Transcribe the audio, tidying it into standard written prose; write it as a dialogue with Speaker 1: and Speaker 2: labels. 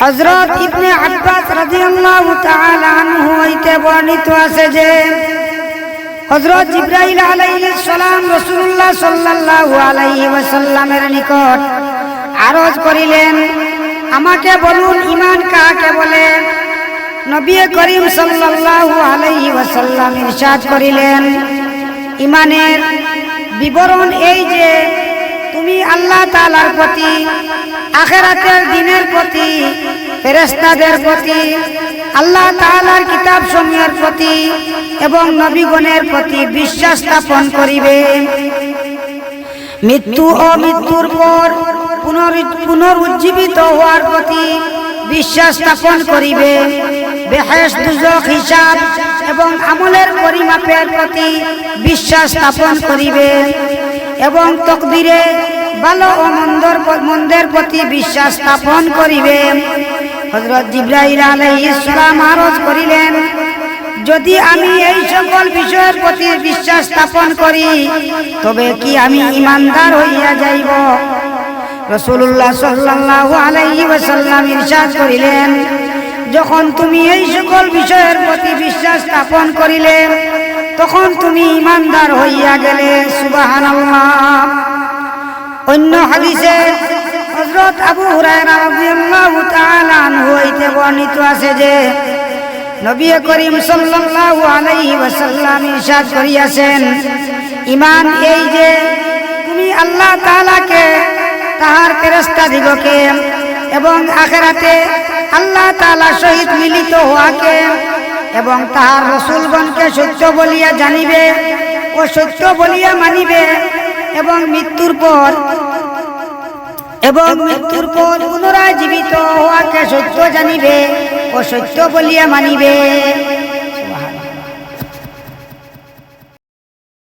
Speaker 1: হযরত ইবনে আব্বাস রাদিয়াল্লাহু তাআলা আনহু হইতে বর্ণিত আছে যে হযরত জিবরাইল আলাইহিস সালাম রাসূলুল্লাহ সাল্লাল্লাহু আলাইহি ওয়াসাল্লামের নিকট আরজ করিলেন, আমাকে বলুন ঈমান কাকে বলে? নবী করিম সাল্লাল্লাহু আলাইহি ওয়াসাল্লাম ইরশাদ করিলেন, ঈমানের বিবরণ এই যে তুমি আল্লাহ তাআলার প্রতি, আখিরাতের দিনের প্রতি, ফেরেশতাদের প্রতি, আল্লাহ তাআলার কিতাবসমূহের প্রতি এবং নবীগণের প্রতি বিশ্বাস স্থাপন করিবে। মৃত্যু ও মৃত্যুর পর পুনরুজ্জীবিত হওয়ার প্রতি বিশ্বাস স্থাপন করিবে। বেহেশত, দুজখ, হিসাব এবং আমলের পরিমাপের প্রতি বিশ্বাস স্থাপন করিবে এবং তকদিরে ভালো ও মন্দের প্রতি বিশ্বাস স্থাপন করিবে। হযরত জিবরাইল আলাইহিস সালাম আরজ করিলেন, যদি আমি এই সকল বিষয়ের প্রতি বিশ্বাস স্থাপন করি তবে কি আমি ঈমানদার হইয়া যাইব? রাসূলুল্লাহ সাল্লাল্লাহু আলাইহি ওয়াসাল্লাম ইরশাদ করিলেন, যখন তুমি এই সকল বিষয়ের প্রতি বিশ্বাস স্থাপন করিলে তখন তুমি ঈমানদার হইয়া গেলে। সুবহানাল্লাহ। অন্য হাদিসে হযরত আবু হুরায়রা রাদিয়াল্লাহু তাআলা আনহু হইতে বর্ণিত আছে যে নবী করিম সাল্লাল্লাহু আলাইহি ওয়াসাল্লাম ইরশাদ করিয়াছেন, ঈমান এই যে তুমি আল্লাহ তাআলাকে, তাহার ফেরেশতাদিগকে এবং আখিরাতে আল্লাহ তাআলার সহিত মিলিত হওয়াকে এবং তাহার রাসূলগণকে সত্য বলিয়া জানিবে ও সত্য বলিয়া মানিবে এবং মৃত্যুর পর পুনরায় জীবিত হওয়াকে সত্য জানিবে ও সত্য বলিয়া মানিবে।